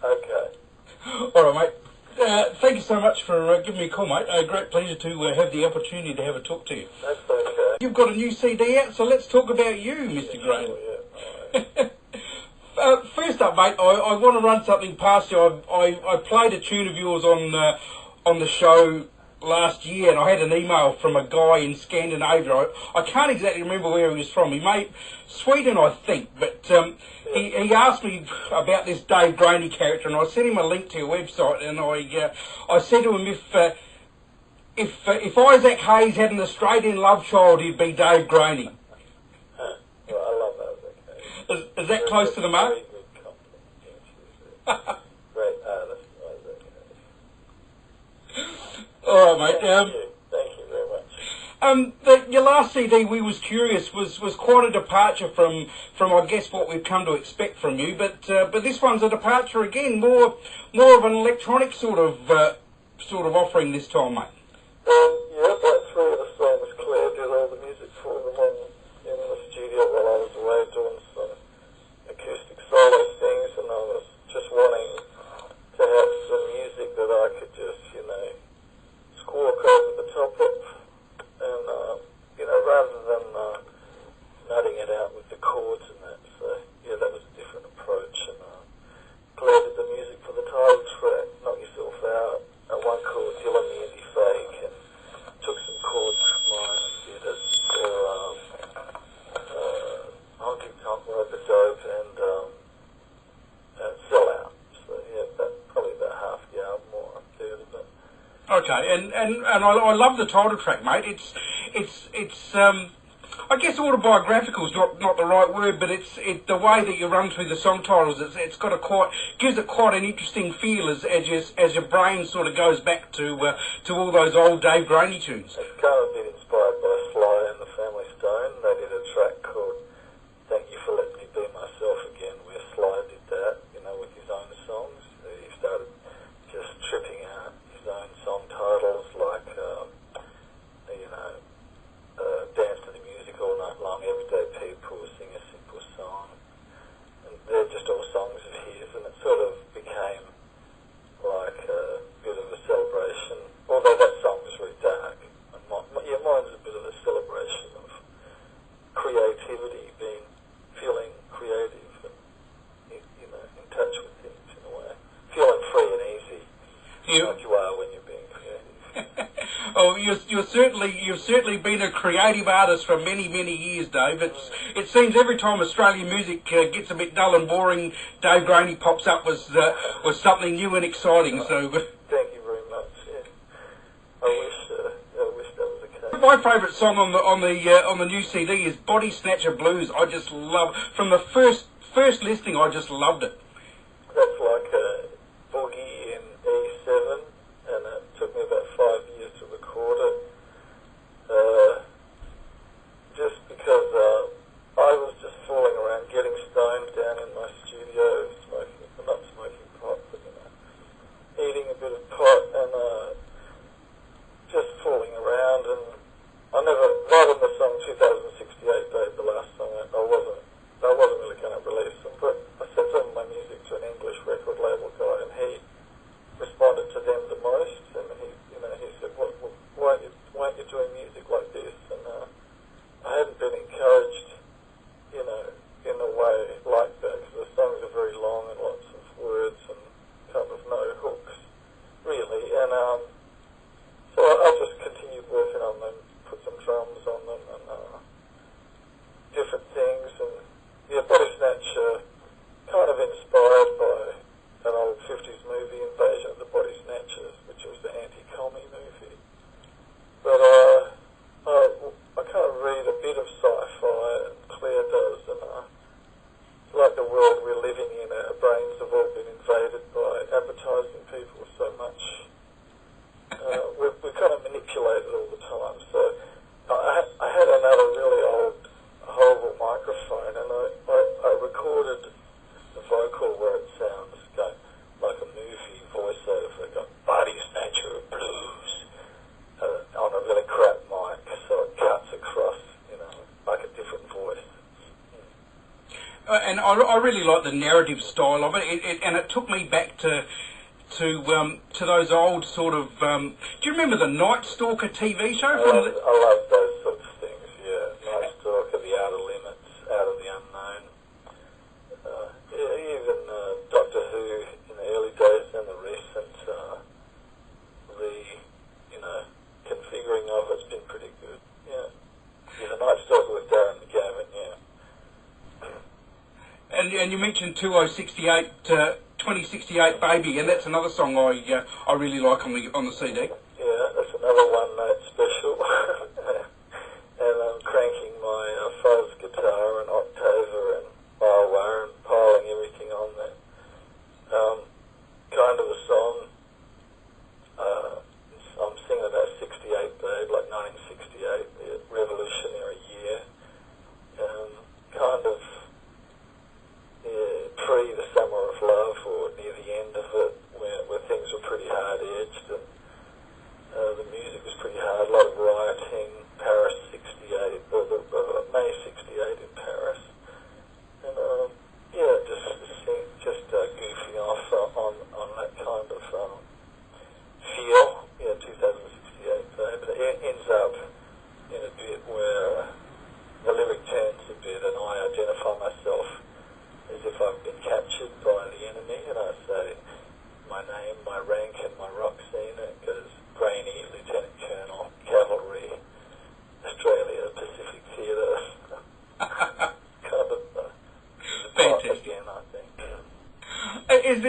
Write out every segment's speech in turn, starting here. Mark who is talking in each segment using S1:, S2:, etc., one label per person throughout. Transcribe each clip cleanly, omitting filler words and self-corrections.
S1: Okay.
S2: All right, mate. Thank you so much for giving me a call, mate. A great pleasure to have the opportunity to have a talk to you.
S1: That's okay.
S2: You've got a new CD out, so let's talk about you, Mr. Grainey.
S1: Yeah.
S2: First up, mate, I want to run something past you. I played a tune of yours on the show last year, and I had an email from a guy in Scandinavia. I can't exactly remember where he was from. He made Sweden, I think, but he asked me about this Dave Grainey character, and I sent him a link to your website, and I said to him if Isaac Hayes had an Australian love child, he'd be Dave Grainey.
S1: Well, I love Isaac Hayes.
S2: Is that close to the mark?
S1: Very good compliment. Great artist, Isaac Hayes.
S2: All right, mate.
S1: Thank you very much.
S2: Your last CD, We Was Curious, was quite a departure from I guess what we've come to expect from you. But this one's a departure again, more of an electronic sort of offering this time, mate.
S1: Yeah, about 3 of the songs Claire did all the music for them in the studio while I was away doing some acoustic solo things, and I was just wanting to have some music that I could just, squawk over the top of, and, rather than nutting it out with the chords and that. So, yeah, that was a different approach, and Claire did the music for the title track, Knock Yourself Out, and one called Dylan the Indie Fake, and took some chords from mine and did it for Honky Tonk Road the Dope and Sell Out. So, yeah, probably about half the album or up there, isn't it?
S2: Okay, and I love the title track, mate. It's I guess autobiographical is not the right word, but it's the way that you run through the song titles. It's got gives it quite an interesting feel as your brain sort of goes back to all those old Dave Grainey tunes.
S1: It's kind of been inspired by Sly and the Family Stone. They did a track called Thank You for Letting Me Be Myself Again, where Sly did that, with his own songs. He started just tripping out his own song titles like, Dance to the Music All Night Long, Everyday People, Sing a Simple Song. And they're just all songs of his, and it sort of became like a bit of a celebration, although that song was really dark. And mine's a bit of a celebration of creativity, feeling creative and, in touch with things in a way. Feeling free and easy, like you are when you're being creative.
S2: Oh, you've certainly been a creative artist for many years, Dave. It seems every time Australian music gets a bit dull and boring, Dave Grainey pops up with something new and exciting. So
S1: thank you very much. Yeah. I wish that was the case.
S2: My favourite song on the new CD is Body Snatcher Blues. I just love, from the first listening, I just loved it.
S1: That's like a boogie in E7, and it took me about 5 years to record it. Just because I was just fooling around, getting stoned down in my studio, not smoking pot, but eating a bit of pot, and just fooling around, and I never, right on the song 2068, Dave, the last song, I wasn't really going to release them, but I sent some of my music to an English record label guy, and he responded to them the most, and he said, why aren't you doing music like this? And I hadn't been encouraged, in a way like that, because the songs are very long and lots of words and kind of no hooks, really, and so I just continued working on them, put some drums on them, and different things, and Body Snatcher, kind of inspired by an old 50s movie, Invasion of the Body Snatchers, which was the anti-commie movie. But I kind of read a bit of sci-fi, and Claire does, and it's like the world we're living in. Our brains have all been invaded by advertising people so much. We're kind of manipulated all the time. So I had another really old, horrible microphone, and I recorded the vocal where it sounds like a movie voice.
S2: I really like the narrative style of it, and it took me back to those old sort of. Do you remember the Night Stalker TV show?
S1: I love those sorts of things. Yeah, Night Stalker, The Outer Limits, Out of the Unknown. Yeah, even Doctor Who in the early days and the recent configuring of it's been pretty good. Yeah, the Night Stalker with Darren McGavin. Yeah.
S2: And you mentioned 2068 Baby, and that's another song I really like on the CD.
S1: Yeah, that's another one-note special. And I'm cranking my fuzz guitar and octaver and wah-wah and piling everything on there. Kind of a song, I'm singing about 68, babe, like 1968, the revolutionary year. Kind of pre the Summer of Love, or near the end of it, where things were pretty hard-edged and the music was pretty hard, a lot of rioting, Paris 68, May 68 in Paris. And just goofing off on that kind of feel. Yeah, 2068, but it ends up in a bit where the lyric turns a bit and I identify myself as if I've been captured by the enemy, and I say my name, my rank, and my rock scene. It goes Grainey, Lieutenant Colonel, Cavalry, Australia, Pacific Theatre. Kind of
S2: fantastic.
S1: Again, I think.
S2: Is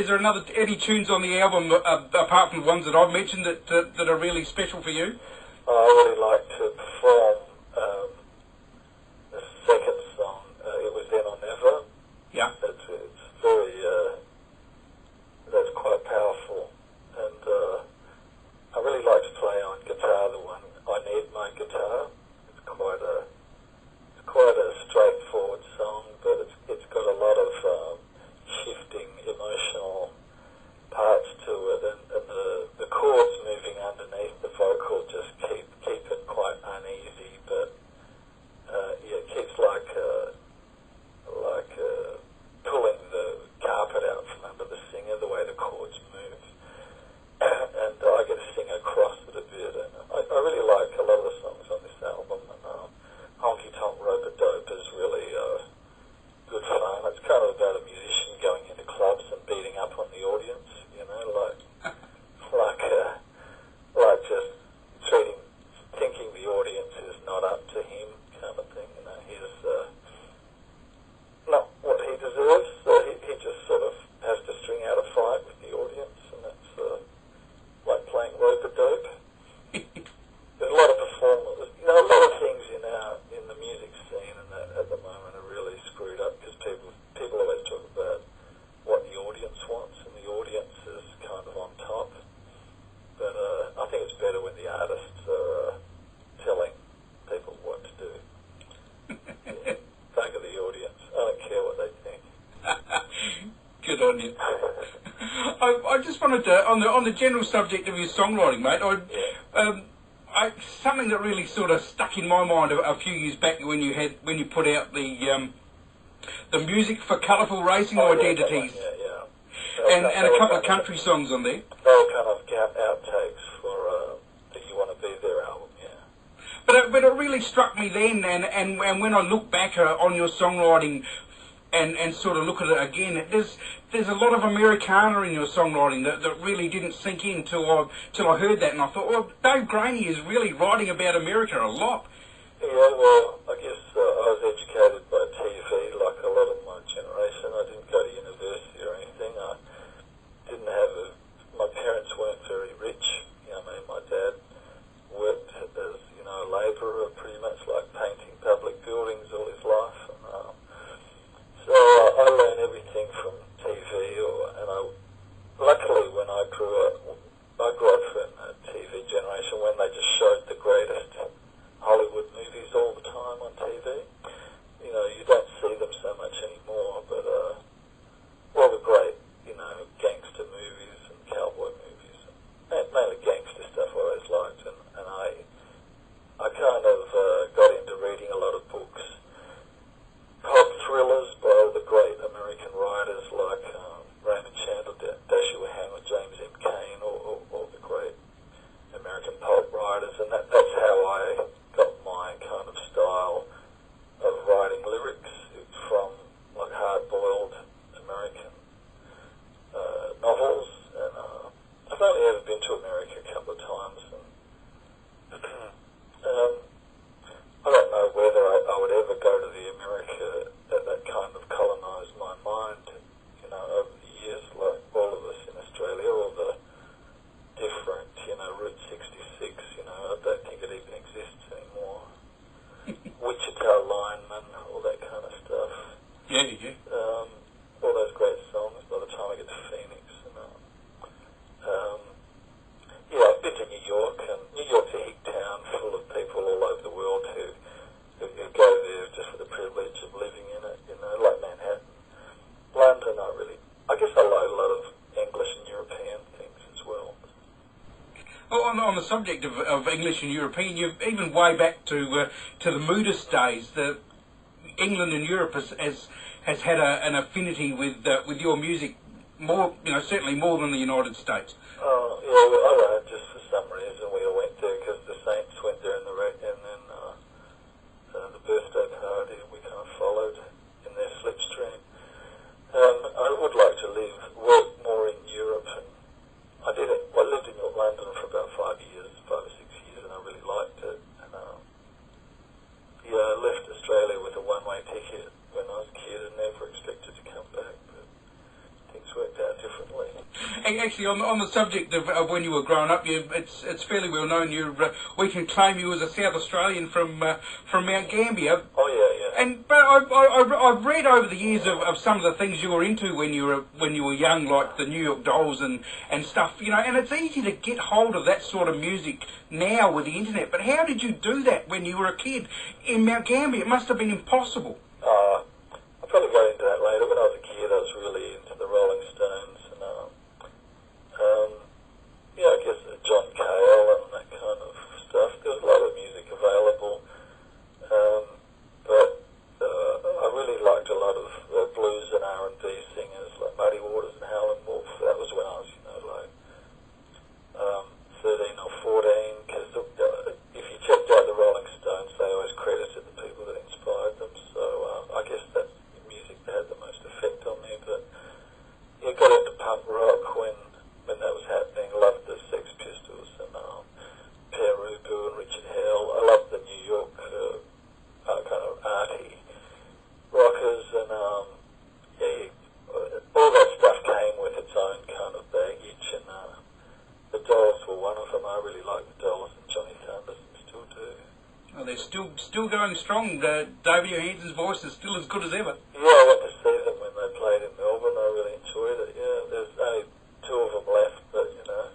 S2: there any tunes on the album apart from the ones that I've mentioned that are really special for you?
S1: I really like to perform the second song. It Was Then or Never.
S2: Yeah.
S1: It's very, that's quite powerful. And I really like to play on guitar, the one, I Need My Guitar. It's quite a straightforward song, but it's got a lot of shifting emotional parts to it, and the chords moving underneath the vocal just keep it quite uneasy, but it keeps like pulling the carpet out from under the singer, the way the chords move. And I get to sing across it a bit, and I really like a lot of the songs on this album. And Honky Tonk Roper Dope is really good fun. It's kind of about a musician going into clubs and beating up on the audience, like just thinking the audience is not up to him, kind of thing. He's not what he deserves, so he just sort of has to string out a fight with the audience, and it's like playing rope a dope. There's a lot of performers, a lot of things in the music scene and that at the moment are really screwed up, because people always talk about what the audience wants, and the audience is kind of on top. But I think it's better when the artists are telling people what to do. Bugger the audience. I don't care what they think.
S2: Good on you. I just wanted to, on the general subject of your songwriting, mate. Something that really sort of stuck in my mind a few years back when you put out the music for Colourful Racing Identities, and a couple of country songs on there.
S1: They were kind of outtakes for the You Want to Be There album, yeah.
S2: But it really struck me then, and when I look back on your songwriting and sort of look at it again, there's a lot of Americana in your songwriting that really didn't sink in till I heard that, and I thought, well, Dave Grainey is really writing about America a lot.
S1: Yeah, well, I guess I was educated by TV like a lot of my generation. I didn't go to university or anything. I didn't have my parents weren't very rich. My dad worked as, a labourer, pretty much like painting public buildings all his life. And, so I learned everything from TV, luckily when I grew up from a TV generation when they just showed the greatest Hollywood movies all the time on TV. You don't yeah, I've been to America a couple of times, and I don't know whether I would ever go to the America that kind of colonised my mind, you know, over the years, like all of us in Australia, all the different, you know, Route 66, you know, I don't think it even exists anymore. Wichita lineman, all that kind of stuff.
S2: Yeah, yeah.
S1: All those great songs by the time I get to Phoenix. And, yeah, I've been to New York, and New York's a hick town full of people all over the world who go there just for the privilege of living in it, you know, like Manhattan. London, I guess I like a lot of English and European things as well.
S2: Well, on the subject of English and European, you've even way back to the Moodist days, England and Europe has had an affinity with your music more, you know, certainly more than the United States.
S1: Oh, yeah, well, I don't know, just for some reason we all went there because the Saints went there and then the birthday party we kind of followed in their slipstream. I would like to work more in Europe, and I did it. I lived in London for about 5 or 6 years, and I really liked it. And yeah, I left Australia with a one-way ticket when I was a kid and never expected to come back, but things worked out differently.
S2: And actually, on the subject of when you were growing up, it's fairly well known. We can claim you as a South Australian from Mount Gambier.
S1: Oh yeah.
S2: But I've read over the years of some of the things you were into when you were young, like the New York Dolls and stuff. You know, and it's easy to get hold of that sort of music now with the internet. But how did you do that when you were a kid in Mount Gambier? It must have been impossible.
S1: I'll probably go into that later. When I was a kid, I was really into the Rolling Stones and yeah, I guess John Cale and that kind of stuff. There was a lot of music available, but I really liked a lot of blues and R&B singers like Muddy Waters and Howlin' Wolf. That was when I was, you know, like 13 or 14. Because if you checked out the Rolling Stones, they always credited the people that inspired them. So I guess that's the music that had the most effect on me. But yeah, got into punk rock when that was happening. Loved the Sex Pistols and Perubu and Richard Hell. I loved the New York kind of arty rockers, and yeah, all that stuff came with its own kind of baggage, and the Dolls were one of them. I really liked the Dolls and Johnny Thunders, and still do.
S2: Well, they're still going strong. David Johansen's voice is still as good as ever.
S1: Yeah, I went to see them when they played in Melbourne. I really enjoyed it. Yeah, there's only 2 of them left, but you know,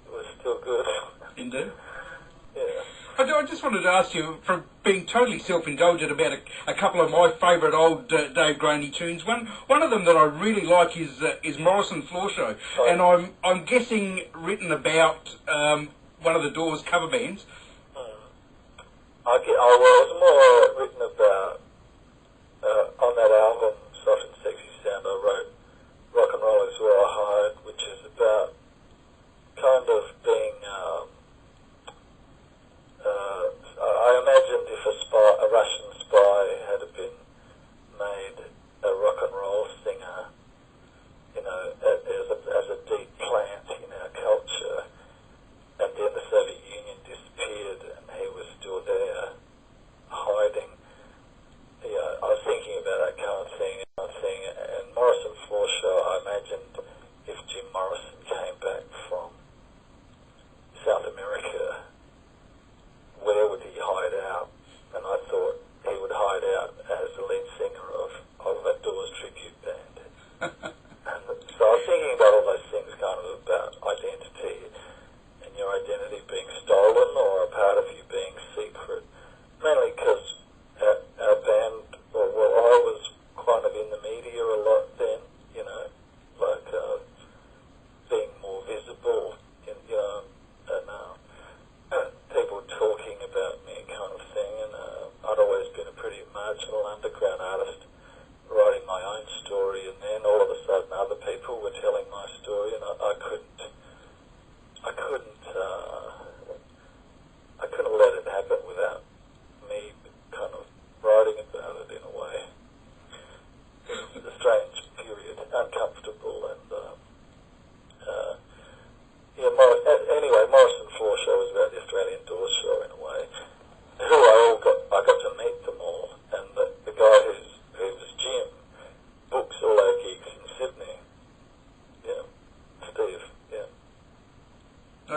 S1: it was still good.
S2: Indeed.
S1: Yeah.
S2: I just wanted to ask you, from being totally self-indulgent about a couple of my favourite old Dave Grainey tunes. One of them that I really like is Morrison Floor Show, and I'm guessing written about one of the Doors cover bands.
S1: Well, it was more written about on that album, Soft and Sexy Sound. I wrote Rock and Roll Is Where I Hide, which is about kind of being. I imagined if a Russian spy had been made a rock and roll singer, you know, as a deep plant in our culture, and then the Soviet Union disappeared and he was still there, hiding. Yeah, I was thinking about that kind of thing,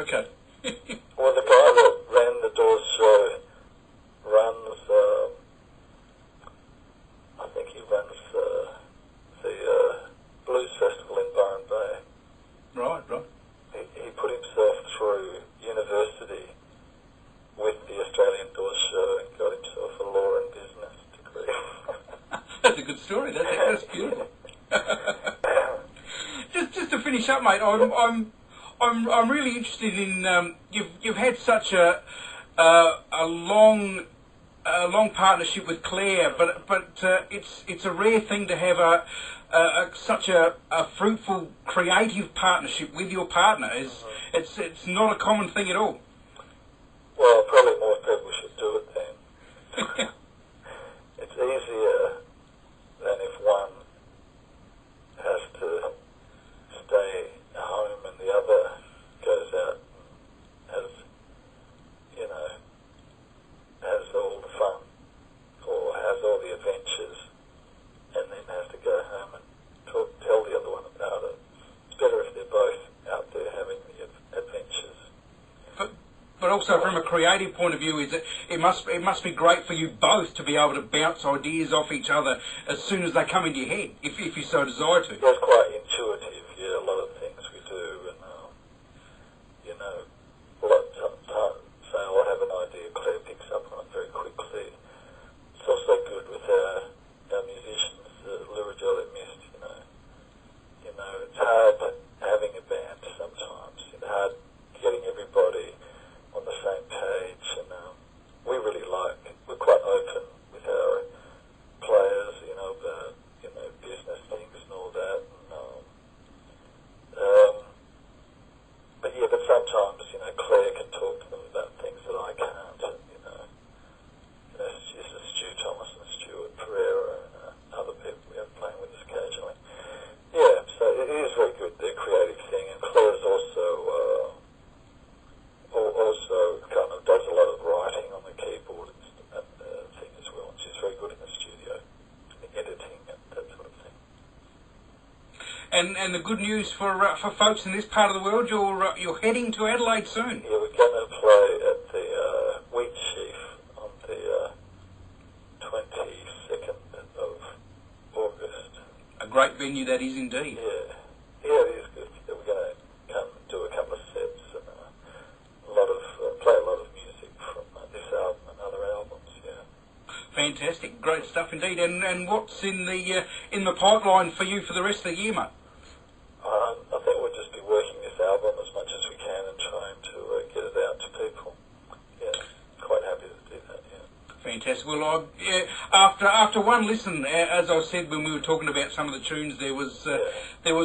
S2: Okay.
S1: Well, the guy that ran the Doors show runs, I think he runs the Blues Festival in Byron Bay.
S2: Right.
S1: He put himself through university with the Australian Doors show and got himself a law and business degree.
S2: That's a good story. That's beautiful. just to finish up, mate. I'm really interested in you've had such a long partnership with Claire, but it's a rare thing to have such a fruitful creative partnership with your partner. It's not a common thing at all.
S1: Well, probably more people should do it then. It's easier than if one has to stay at home and the other goes out and has all the fun or has all the adventures and then has to go home and tell the other one about it. It's better if they're both out there having the adventures.
S2: But also from a creative point of view, it must be great for you both to be able to bounce ideas off each other as soon as they come into your head, if you so desire to.
S1: That's quite intuitive, yeah, a lot of things we do, and a lot of times, say I'll have an idea, Claire picks up on it very quickly. It's also good with our musicians, Lurajol at Mist, it's hard having a band sometimes, it's hard getting everybody on the same page, and we're quite open with our players, about, business things and all that, but sometimes, Claire can talk to them about things that I can't, she's Stu Thomas and Stuart Pereira and other people we have playing with us occasionally. Yeah, so it is very good, their creative thing, and Claire's also kind of does a lot of writing on the keyboard and thing as well. And she's very good in the studio, the editing and that sort of thing.
S2: And the good news for folks in this part of the world, you're heading to Adelaide soon.
S1: Yeah, we're going to play at the Wheat Sheaf on the 22nd of August.
S2: A great venue that is indeed.
S1: Yeah, it is good. Yeah, we're going to come and do a couple of sets and play a lot of music from this album and other albums. Yeah.
S2: Fantastic, great stuff indeed. And what's in the pipeline for you for the rest of the year, mate?
S1: I think we'll just be working this album as much as we can and trying to get it out to people. Yeah, quite happy to do that. Yeah.
S2: Fantastic. Well, after one listen, as I said when we were talking about some of the tunes, there was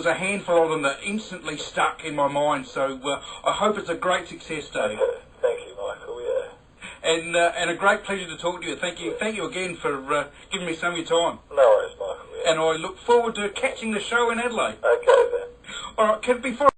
S2: a handful of them that instantly stuck in my mind. So I hope it's a great success, Dave.
S1: Okay. Thank you, Michael. Yeah.
S2: And a great pleasure to talk to you. Thank you again for giving me some of your time.
S1: No worries, Michael. Yeah.
S2: And I look forward to catching the show in Adelaide.
S1: Okay then.
S2: All right. Before